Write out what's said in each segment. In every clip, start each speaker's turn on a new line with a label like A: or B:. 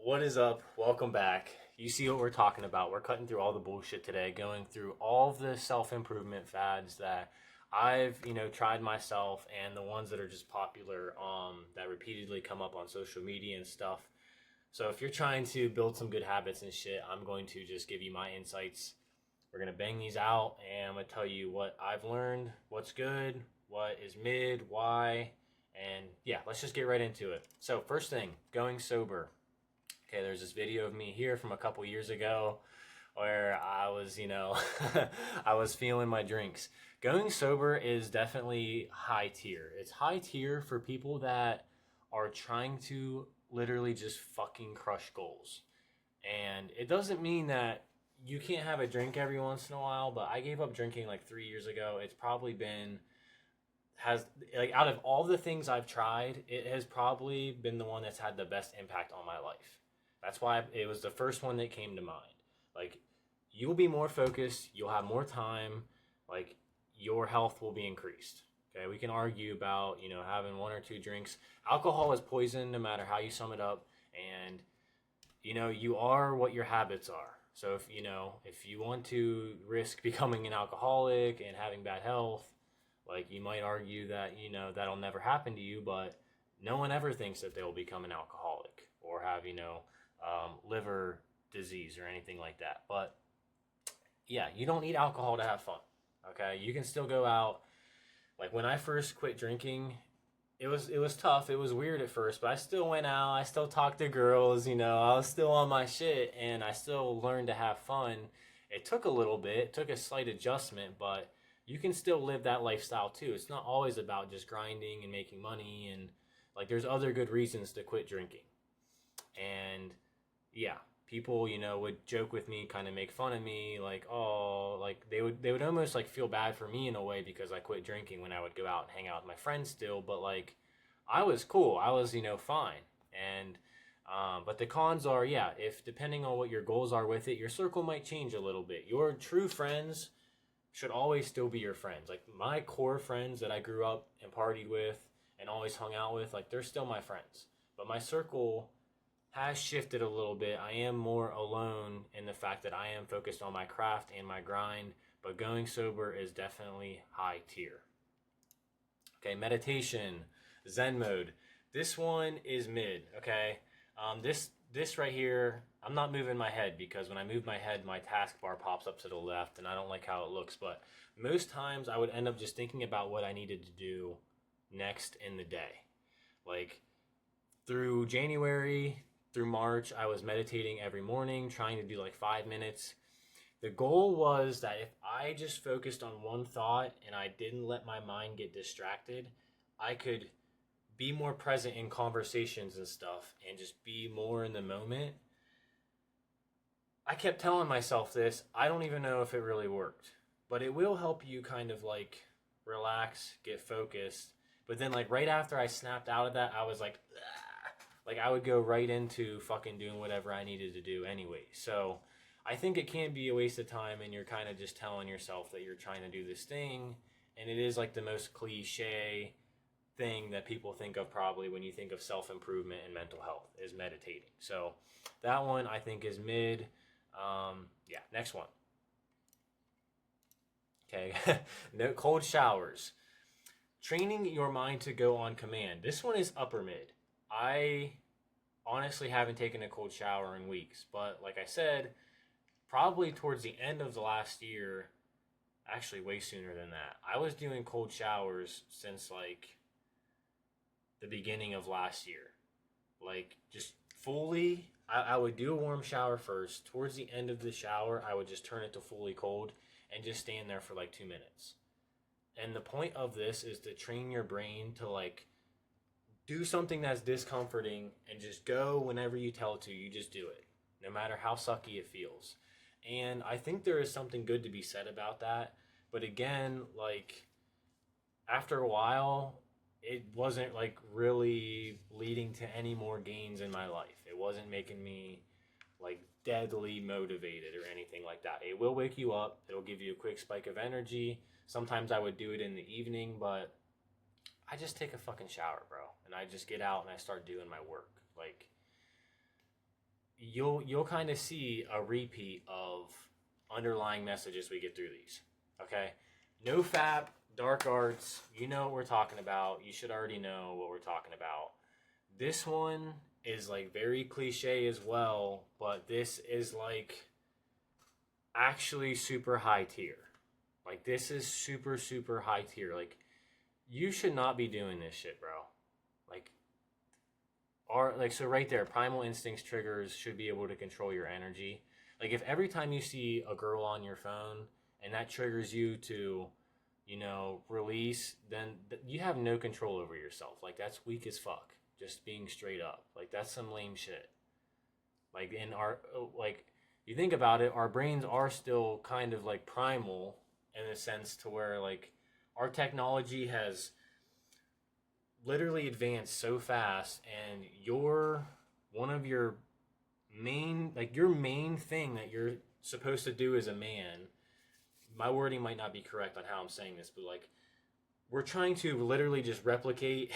A: What is up? Welcome back. You see what we're talking about. We're cutting through all the bullshit today, going through all of the self-improvement fads that I've, tried myself and the ones that are just popular that repeatedly come up on social media and stuff. So if you're trying to build some good habits and shit, I'm going to just give you my insights. We're going to bang these out and I'm going to tell you what I've learned, what's good, what is mid, why, and yeah, let's just get right into it. So first thing, going sober. Okay, there's this video of me here from a couple years ago where I was, I was feeling my drinks. Going sober is definitely high tier. It's high tier for people that are trying to literally just fucking crush goals. And it doesn't mean that you can't have a drink every once in a while, but I gave up drinking like 3 years ago. It's probably been has like out of all the things I've tried, it has probably been the one that's had the best impact on my life. That's why it was the first one that came to mind. Like, you'll be more focused, you'll have more time, like, your health will be increased. Okay, we can argue about, having one or two drinks. Alcohol is poison no matter how you sum it up. And, you are what your habits are. So if you want to risk becoming an alcoholic and having bad health, like you might argue that, that'll never happen to you, but no one ever thinks that they'll become an alcoholic or have, liver disease or anything like that. But yeah, you don't need alcohol to have fun. Okay, you can still go out. Like when I first quit drinking, it was tough. It was weird at first, but I still went out. I still talked to girls. I was still on my shit, and I still learned to have fun. It took a little bit. It took a slight adjustment, but you can still live that lifestyle too. It's not always about just grinding and making money, and like there's other good reasons to quit drinking. And yeah, people, would joke with me, kind of make fun of me, like, oh, like they would almost like feel bad for me in a way because I quit drinking when I would go out and hang out with my friends still, but like I was cool. I was, fine. And but the cons are, yeah, if depending on what your goals are with it, your circle might change a little bit. Your true friends should always still be your friends. Like my core friends that I grew up and partied with and always hung out with, like they're still my friends. But my circle has shifted a little bit. I am more alone in the fact that I am focused on my craft and my grind, but going sober is definitely high tier. Okay, meditation, Zen mode. This one is mid, okay? This right here, I'm not moving my head because when I move my head, my taskbar pops up to the left and I don't like how it looks, but most times I would end up just thinking about what I needed to do next in the day. Like through January, through March, I was meditating every morning, trying to do like 5 minutes. The goal was that if I just focused on one thought and I didn't let my mind get distracted, I could be more present in conversations and stuff and just be more in the moment. I kept telling myself this. I don't even know if it really worked, but it will help you kind of like relax, get focused. But then like right after I snapped out of that, I was like, like I would go right into fucking doing whatever I needed to do anyway. So I think it can be a waste of time and you're kind of just telling yourself that you're trying to do this thing. And it is like the most cliche thing that people think of probably when you think of self-improvement and mental health is meditating. So that one I think is mid. Yeah, next one. Okay, no cold showers. Training your mind to go on command. This one is upper mid. I honestly haven't taken a cold shower in weeks, but like I said, probably towards the end of the last year, actually way sooner than that. I was doing cold showers since like the beginning of last year. Like just fully, I would do a warm shower first. Towards the end of the shower, I would just turn it to fully cold and just stand there for like 2 minutes. And the point of this is to train your brain to like do something that's discomforting and just go whenever you tell it to. You just do it, no matter how sucky it feels. And I think there is something good to be said about that. But again, like after a while, it wasn't like really leading to any more gains in my life. It wasn't making me like deadly motivated or anything like that. It will wake you up. It'll give you a quick spike of energy. Sometimes I would do it in the evening, but I just take a fucking shower, bro. And I just get out and I start doing my work. Like, you'll kind of see a repeat of underlying messages we get through these. Okay, no fap, dark arts. You know what we're talking about. You should already know what we're talking about. This one is like very cliche as well, but this is like actually super high tier. Like this is super super high tier. Like you should not be doing this shit, bro. Like so right there, primal instincts triggers should be able to control your energy. Like if every time you see a girl on your phone and that triggers you to, release, then you have no control over yourself. Like that's weak as fuck. Just being straight up. Like that's some lame shit. Like in our like you think about it, our brains are still kind of like primal in a sense to where like our technology has literally advanced so fast, and one of your main thing that you're supposed to do as a man, my wording might not be correct on how I'm saying this, but like we're trying to literally just replicate,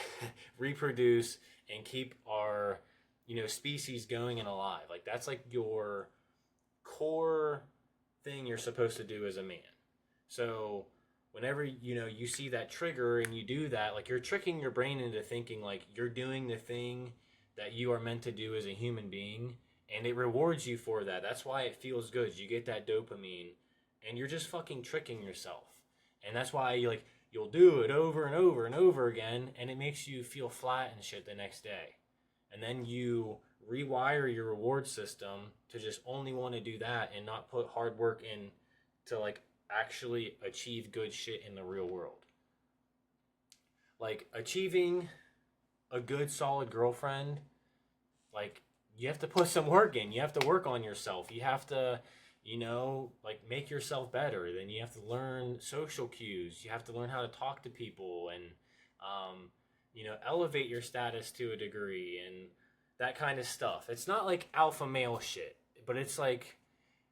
A: reproduce, and keep our species going and alive. Like that's like your core thing you're supposed to do as a man. So whenever you see that trigger and you do that, like you're tricking your brain into thinking like you're doing the thing that you are meant to do as a human being, and it rewards you for that. That's why it feels good. You get that dopamine, and you're just fucking tricking yourself. And that's why you'll do it over and over and over again, and it makes you feel flat and shit the next day. And then you rewire your reward system to just only want to do that and not put hard work in to like actually achieve good shit in the real world. Like achieving a good solid girlfriend, like you have to put some work in. You have to work on yourself. You have to like make yourself better. Then you have to learn social cues. You have to learn how to talk to people and elevate your status to a degree and that kind of stuff. It's not like alpha male shit, but it's like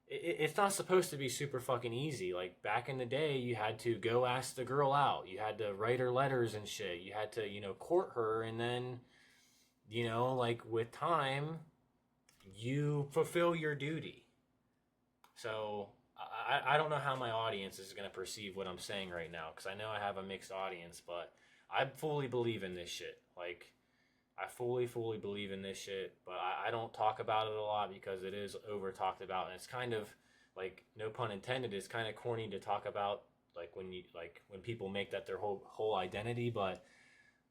A: it's not supposed to be super fucking easy. Like back in the day, you had to go ask the girl out. You had to write her letters and shit. You had to, court her, and then, like with time, you fulfill your duty. So I don't know how my audience is going to perceive what I'm saying right now, because I know I have a mixed audience, but I fully believe in this shit. Like, I fully believe in this shit, but I don't talk about it a lot because it is over talked about, and it's kind of like, no pun intended, it's kind of corny to talk about like when people make that their whole identity, but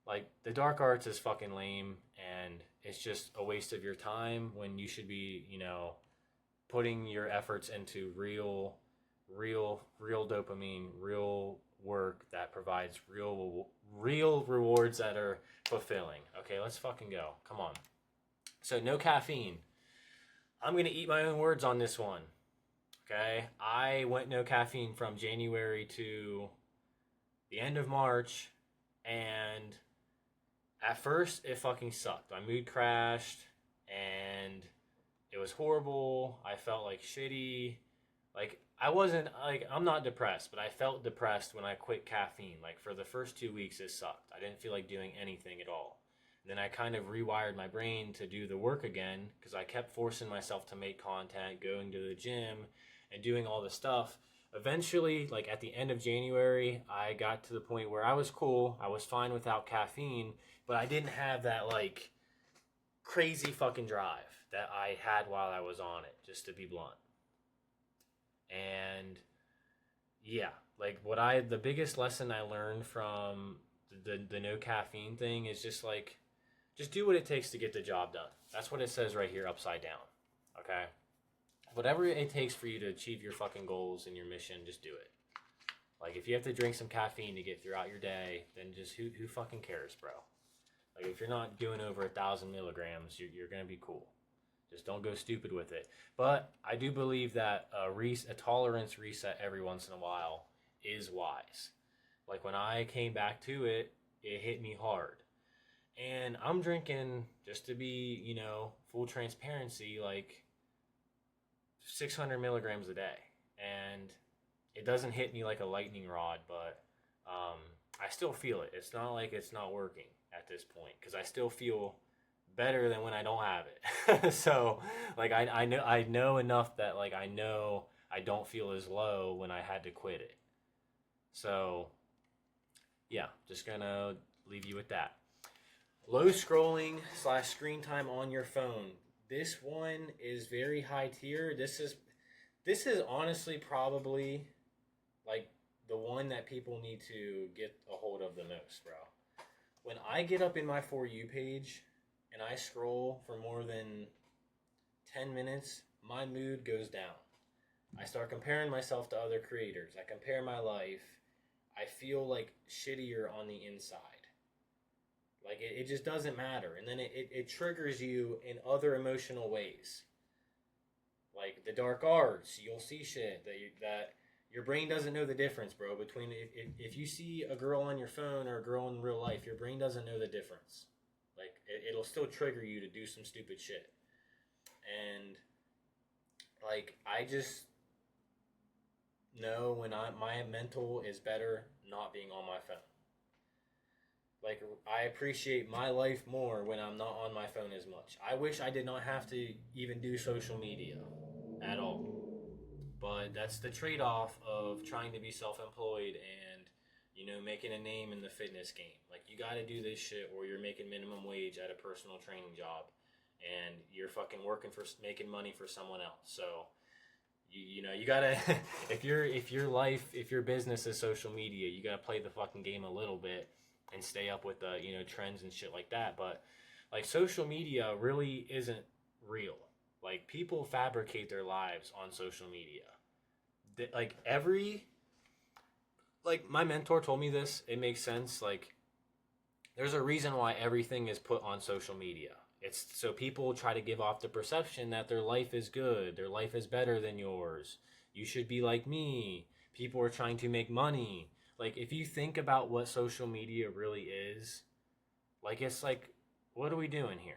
A: like the dark arts is fucking lame, and it's just a waste of your time when you should be, putting your efforts into real dopamine, real work that provides real rewards that are fulfilling. Okay, let's fucking go. Come on. So no caffeine. I'm gonna eat my own words on this one. Okay, I went no caffeine from January to the end of March, and at first it fucking sucked. My mood crashed, and it was horrible. I felt like shitty. Like I wasn't like, I'm not depressed, but I felt depressed when I quit caffeine. Like for the first 2 weeks it sucked. I didn't feel like doing anything at all. And then I kind of rewired my brain to do the work again, because I kept forcing myself to make content, going to the gym and doing all the stuff. Eventually, like at the end of January, I got to the point where I was cool. I was fine without caffeine, but I didn't have that like crazy fucking drive that I had while I was on it, just to be blunt. And yeah, like the biggest lesson I learned from the no caffeine thing is just do what it takes to get the job done. That's what it says right here upside down. Okay? Whatever it takes for you to achieve your fucking goals and your mission, just do it. Like if you have to drink some caffeine to get throughout your day, then just who fucking cares, bro? Like if you're not doing over 1,000 milligrams, you're gonna be cool. Just don't go stupid with it. But I do believe that a tolerance reset every once in a while is wise. Like when I came back to it, it hit me hard. And I'm drinking, just to be, full transparency, like 600 milligrams a day. And it doesn't hit me like a lightning rod, but I still feel it. It's not like it's not working at this point, because I still feel better than when I don't have it. So like I know enough that like I know I don't feel as low when I had to quit it. So yeah, just gonna leave you with that. Low scrolling / screen time on your phone. This one is very high tier. This is honestly probably like the one that people need to get a hold of the most, bro. When I get up in my For You page and I scroll for more than 10 minutes, my mood goes down. I start comparing myself to other creators. I compare my life. I feel like shittier on the inside. Like it just doesn't matter. And then it triggers you in other emotional ways. Like the dark arts, you'll see shit that your brain doesn't know the difference, bro. Between if you see a girl on your phone or a girl in real life, your brain doesn't know the difference. Like it'll still trigger you to do some stupid shit. And like I just know when my mental is better not being on my phone. Like I appreciate my life more when I'm not on my phone as much. I wish I did not have to even do social media at all. But that's the trade-off of trying to be self-employed and making a name in the fitness game. Like you got to do this shit or you're making minimum wage at a personal training job and you're fucking working for making money for someone else. So you gotta if your business is social media, you gotta play the fucking game a little bit and stay up with the trends and shit like that. But like social media really isn't real. Like people fabricate their lives on social media. Like my mentor told me this. It makes sense. Like there's a reason why everything is put on social media. It's so people try to give off the perception that their life is good, their life is better than yours. You should be like me. People are trying to make money. Like if you think about what social media really is, like it's like, what are we doing here?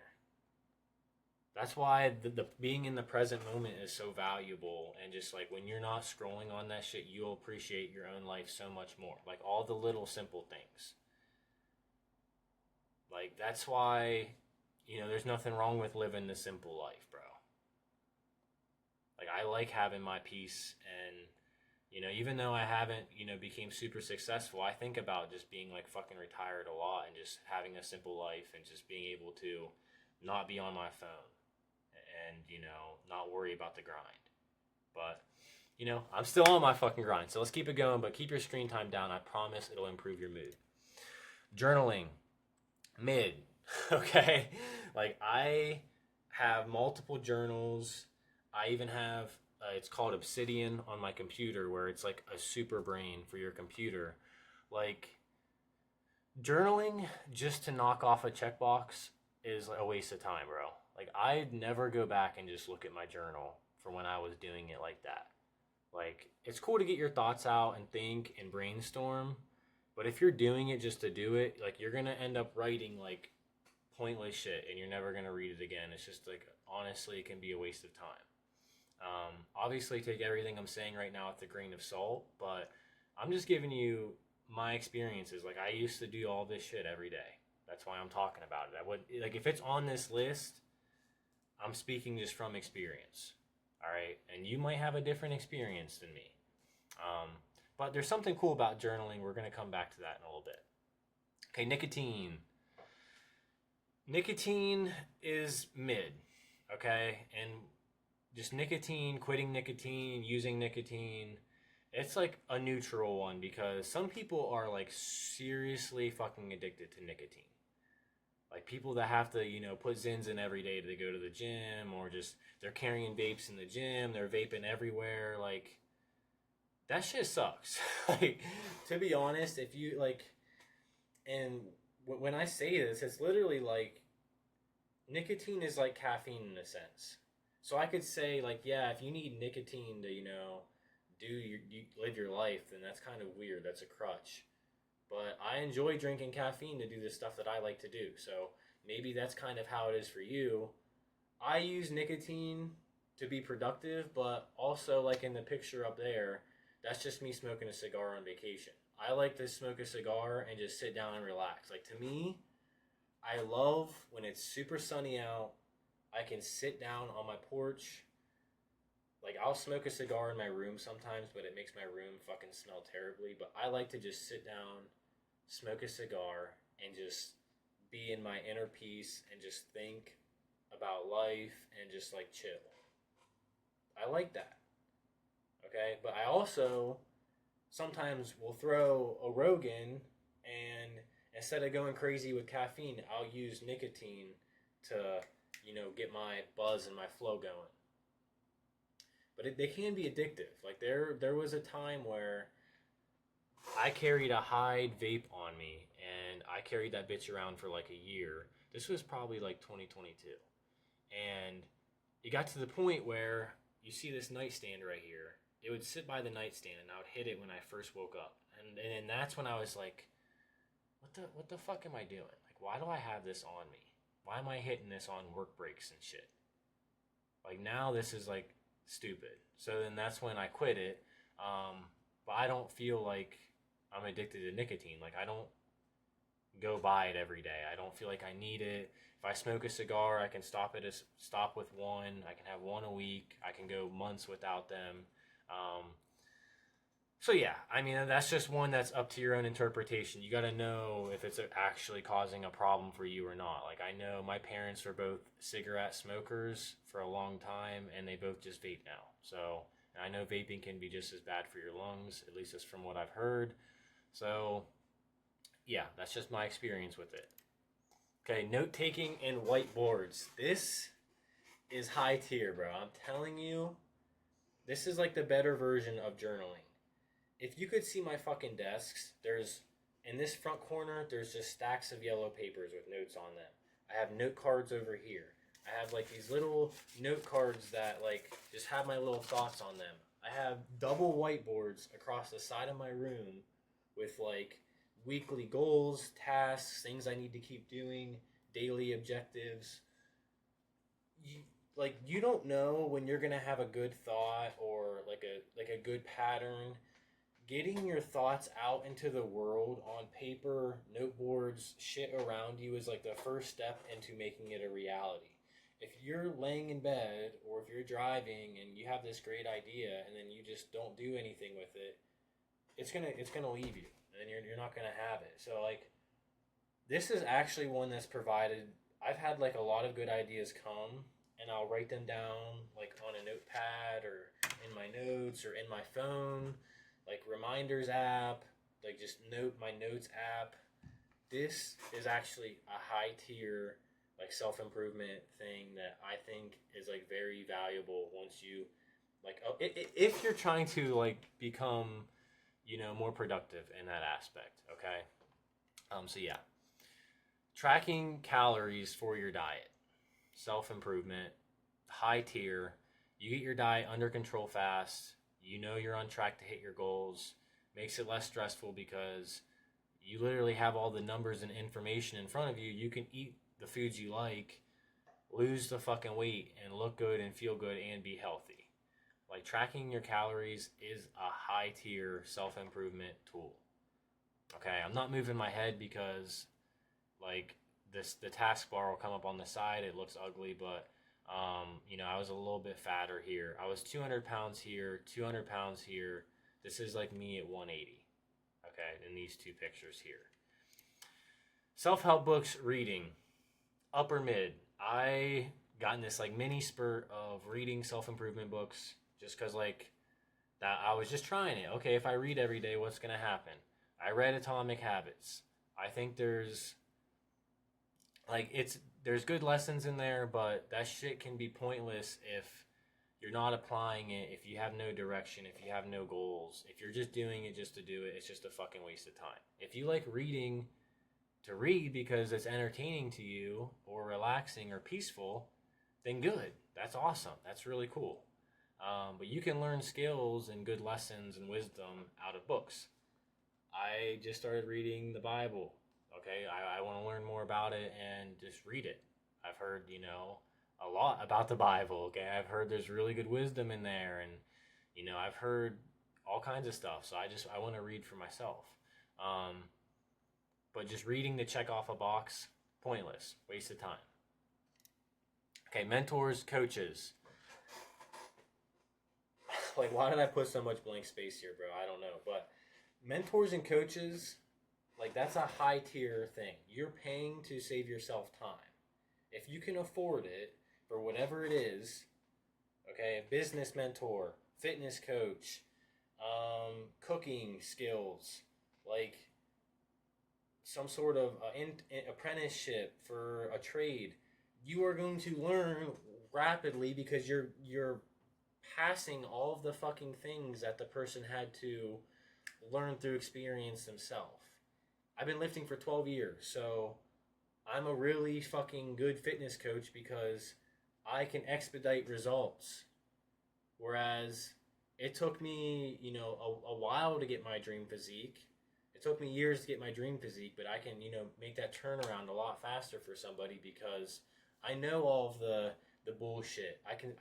A: That's why the being in the present moment is so valuable. And just like when you're not scrolling on that shit, you'll appreciate your own life so much more. Like all the little simple things. Like that's why there's nothing wrong with living the simple life, bro. Like I like having my peace and even though I haven't, became super successful, I think about just being like fucking retired a lot and just having a simple life and just being able to not be on my phone and, not worry about the grind. But, I'm still on my fucking grind. So let's keep it going, but keep your screen time down. I promise it'll improve your mood. Journaling. Mid. Okay? Like I have multiple journals. I even have it's called Obsidian on my computer, where it's like a super brain for your computer. Like journaling just to knock off a checkbox is a waste of time, bro. Like I'd never go back and just look at my journal for when I was doing it like that. Like it's cool to get your thoughts out and think and brainstorm, but if you're doing it just to do it, like you're gonna end up writing like pointless shit and you're never gonna read it again. It's just like honestly, it can be a waste of time. Obviously, take everything I'm saying right now with a grain of salt, but I'm just giving you my experiences. Like I used to do all this shit every day. That's why I'm talking about it. I would like if it's on this list, I'm speaking just from experience. All right, and you might have a different experience than me. But there's something cool about journaling. We're gonna come back to that in a little bit. Okay, nicotine. Nicotine is mid. Okay, and just nicotine, quitting nicotine, using nicotine. It's like a neutral one because some people are like seriously fucking addicted to nicotine. Like people that have to, put Zins in every day to go to the gym or just they're carrying vapes in the gym, they're vaping everywhere. Like that shit sucks. Like to be honest, if you like, and when I say this, it's literally like nicotine is like caffeine in a sense. So I could say like, yeah, if you need nicotine to, you live your life, then that's kind of weird. That's a crutch. But I enjoy drinking caffeine to do the stuff that I like to do. So maybe that's kind of how it is for you. I use nicotine to be productive, but also like in the picture up there, that's just me smoking a cigar on vacation. I like to smoke a cigar and just sit down and relax. Like to me, I love when it's super sunny out. I can sit down on my porch. Like, I'll smoke a cigar in my room sometimes, but it makes my room fucking smell terribly. But I like to just sit down, smoke a cigar, and just be in my inner peace and just think about life and just like chill. I like that. Okay? But I also sometimes will throw a Rogan, and instead of going crazy with caffeine, I'll use nicotine to, get my buzz and my flow going. But they can be addictive. Like there was a time where I carried a Hyde vape on me, and I carried that bitch around for like a year. This was probably like 2022. And it got to the point where you see this nightstand right here. It would sit by the nightstand, and I would hit it when I first woke up. And that's when I was like, what the fuck am I doing? Like, why do I have this on me? Why am I hitting this on work breaks and shit? Like, now this is like stupid. So then that's when I quit it. But I don't feel like I'm addicted to nicotine. Like, I don't go buy it every day. I don't feel like I need it. If I smoke a cigar, I can stop with one. I can have one a week. I can go months without them. So yeah, I mean, that's just one that's up to your own interpretation. You got to know if it's actually causing a problem for you or not. Like, I know my parents were both cigarette smokers for a long time, and they both just vape now. So I know vaping can be just as bad for your lungs, at least that's from what I've heard. So yeah, that's just my experience with it. Okay, note-taking and whiteboards. This is high tier, bro. I'm telling you, this is like the better version of journaling. If you could see my fucking desks, in this front corner, there's just stacks of yellow papers with notes on them. I have note cards over here. I have like these little note cards that like just have my little thoughts on them. I have double whiteboards across the side of my room with like weekly goals, tasks, things I need to keep doing, daily objectives. You don't know when you're gonna have a good thought or like a good pattern. Getting your thoughts out into the world on paper, noteboards, shit around you is like the first step into making it a reality. If you're laying in bed or if you're driving and you have this great idea and then you just don't do anything with it, it's gonna leave you and you're not gonna have it. So like, this is actually one that's provided. I've had like a lot of good ideas come, and I'll write them down like on a notepad or in my notes or in my phone, like reminders app, like just my notes app. This is actually a high tier like self-improvement thing that I think is like very valuable once you like if you're trying to like become more productive in that aspect. Okay. So yeah, tracking calories for your diet, self-improvement, high tier. You get your diet under control fast. You're on track to hit your goals. Makes it less stressful because you literally have all the numbers and information in front of you. You can eat the foods you like, lose the fucking weight, and look good and feel good and be healthy. Like, tracking your calories is a high tier self-improvement tool. Okay, I'm not moving my head because like the taskbar will come up on the side. It looks ugly, but I was a little bit fatter here. I was 200 pounds here, 200 pounds here. This is like me at 180. Okay, in these two pictures here. Self-help books reading, upper mid. I got in this like mini spurt of reading self-improvement books just because like that I was just trying it. Okay, if I read every day, what's gonna happen? I read Atomic Habits. I think there's good lessons in there, but that shit can be pointless if you're not applying it, if you have no direction, if you have no goals, if you're just doing it just to do it, it's just a fucking waste of time. If you like reading to read because it's entertaining to you or relaxing or peaceful, then good. That's awesome. That's really cool. But you can learn skills and good lessons and wisdom out of books. I just started reading the Bible. Okay, I want to learn more about it and just read it. I've heard, a lot about the Bible. Okay, I've heard there's really good wisdom in there, and I've heard all kinds of stuff. So I want to read for myself. But just reading to check off a box, Pointless. Waste of time. Okay, mentors, coaches. Like, why did I put so much blank space here, bro? I don't know. But mentors and coaches, like, that's a high tier thing. You're paying to save yourself time. If you can afford it for whatever it is, okay, a business mentor, fitness coach, cooking skills, like some sort of apprenticeship for a trade, you are going to learn rapidly because you're passing all of the fucking things that the person had to learn through experience themselves. I've been lifting for 12 years, so I'm a really fucking good fitness coach because I can expedite results. Whereas it took me, a while to get my dream physique. It took me years to get my dream physique, but I can, make that turnaround a lot faster for somebody because I know all of the bullshit. I can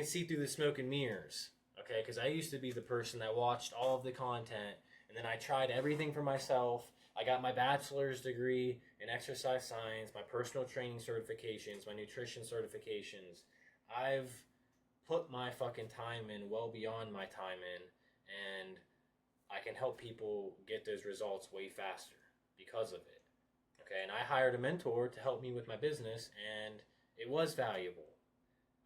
A: see through the smoke and mirrors. Okay, because I used to be the person that watched all of the content, and then I tried everything for myself. I got my bachelor's degree in exercise science, my personal training certifications, my nutrition certifications. I've put my fucking time in well beyond my time in, and I can help people get those results way faster because of it. Okay, and I hired a mentor to help me with my business, and it was valuable.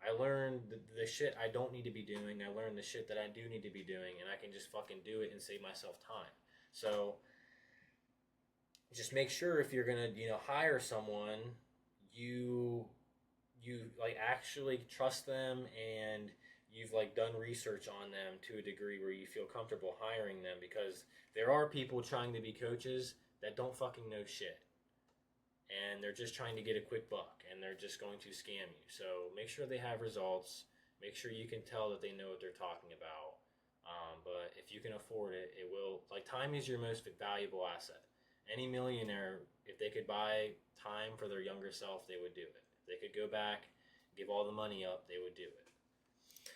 A: I learned the shit I don't need to be doing. I learned the shit that I do need to be doing, and I can just fucking do it and save myself time. So just make sure if you're gonna, hire someone, you like actually trust them and you've like done research on them to a degree where you feel comfortable hiring them, because there are people trying to be coaches that don't fucking know shit. And they're just trying to get a quick buck, and they're just going to scam you. So make sure they have results. Make sure you can tell that they know what they're talking about. But if you can afford it, it will. Like, time is your most valuable asset. Any millionaire, if they could buy time for their younger self, they would do it. If they could go back, give all the money up, they would do it.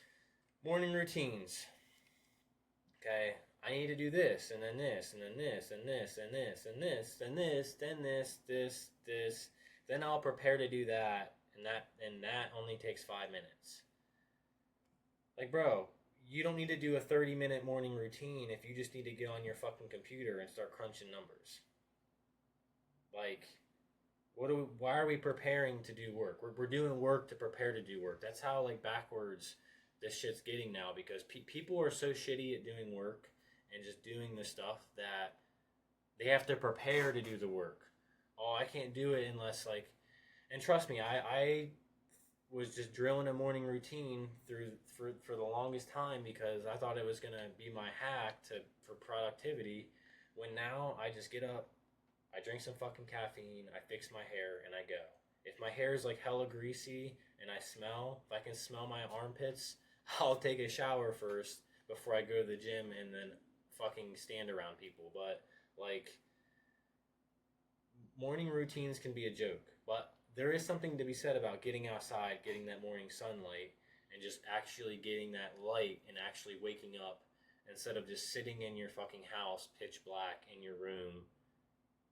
A: Morning routines. Okay, I need to do this, and then this, and then this, and this, and this, and this, and this, then this. Then I'll prepare to do that, and that only takes 5 minutes. Like, bro, you don't need to do a 30-minute morning routine if you just need to get on your fucking computer and start crunching numbers. Like, why are we preparing to do work? We're doing work to prepare to do work. That's how, like, backwards this shit's getting now, because people are so shitty at doing work and just doing the stuff that they have to prepare to do the work. Oh, I can't do it unless, like, and trust me, I was just drilling a morning routine for the longest time because I thought it was gonna be my hack for productivity. When now I just get up, I drink some fucking caffeine, I fix my hair, and I go. If my hair is like hella greasy and if I can smell my armpits, I'll take a shower first before I go to the gym and then fucking stand around people. But, like, morning routines can be a joke, but there is something to be said about getting outside, getting that morning sunlight, and just actually getting that light and actually waking up instead of just sitting in your fucking house, pitch black in your room.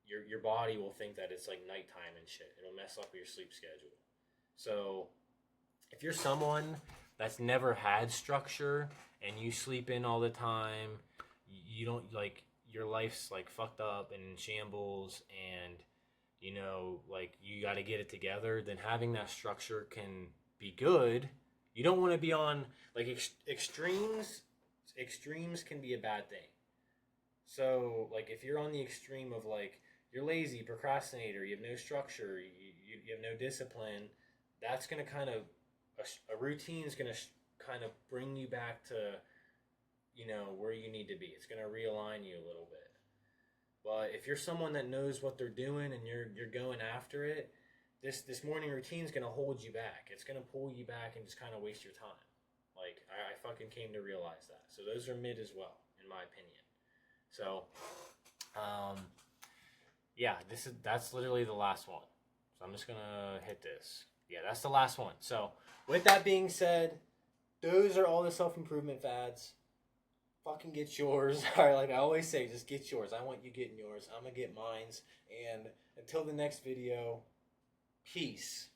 A: Your body will think that it's like nighttime and shit. It'll mess up your sleep schedule. So if you're someone that's never had structure and you sleep in all the time, you don't, like, your life's like fucked up and in shambles, and like, you got to get it together, then having that structure can be good. You don't want to be on, like, extremes can be a bad thing. So, like, if you're on the extreme of, like, you're lazy, procrastinator, you have no structure, you have no discipline, that's going to kind of, a routine is going to kind of bring you back to, where you need to be. It's going to realign you a little bit. But if you're someone that knows what they're doing and you're going after it, this morning routine is going to hold you back. It's going to pull you back and just kind of waste your time. Like, I fucking came to realize that. So those are mid as well, in my opinion. So, yeah, that's literally the last one. So I'm just going to hit this. Yeah, that's the last one. So with that being said, those are all the self-improvement fads.
B: fucking get yours. All right, like I always say, just get yours. I want you getting yours. I'm gonna get mine's. And until the next video, peace.